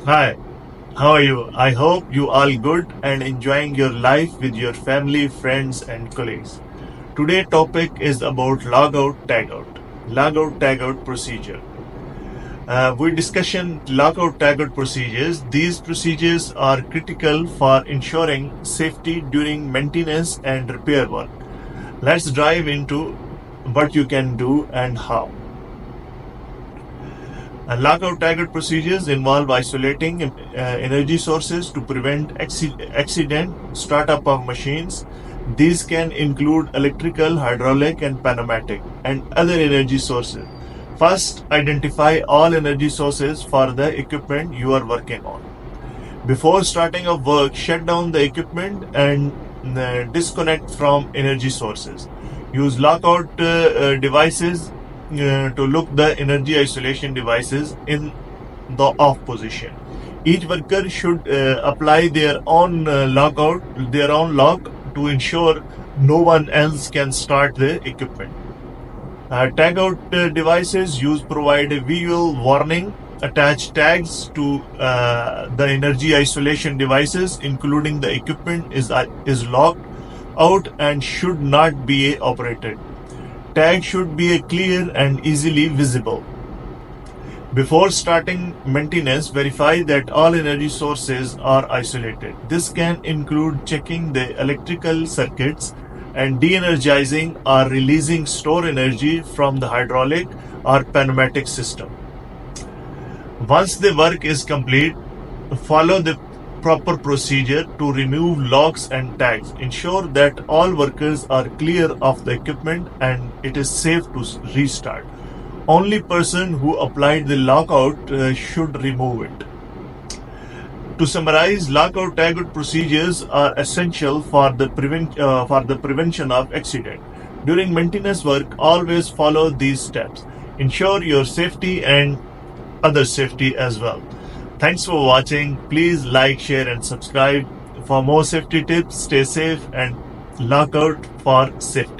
Hi, how are you? I hope you all good and enjoying your life with your family, friends and colleagues. Today topic is about logout tagout. Logout tagout procedure. We discussion logout tagout procedures. These procedures are critical for ensuring safety during maintenance and repair work. Let's dive into what you can do and how. Lockout tagout procedures involve isolating energy sources to prevent accident startup of machines. These can include electrical, hydraulic, and pneumatic, and other energy sources. First, identify all energy sources for the equipment you are working on. Before starting a work, shut down the equipment and disconnect from energy sources. Use lockout devices to look the energy isolation devices in the off position. Each worker should apply their own lock to ensure no one else can start the equipment. Tagout devices provide a visual warning. Attach tags to the energy isolation devices, including the equipment is locked out and should not be operated. Tag should be clear and easily visible. Before starting maintenance, verify that all energy sources are isolated. This can include checking the electrical circuits and de-energizing or releasing stored energy from the hydraulic or pneumatic system. Once the work is complete, follow the proper procedure to remove locks and tags. Ensure that all workers are clear of the equipment and it is safe to restart. Only person who applied the lockout should remove it. To summarize, lockout tagout procedures are essential for the prevention of accident. During maintenance work, always follow these steps. Ensure your safety and other safety as well. Thanks for watching. Please like, share and subscribe for more safety tips. Stay safe and lock out for safety.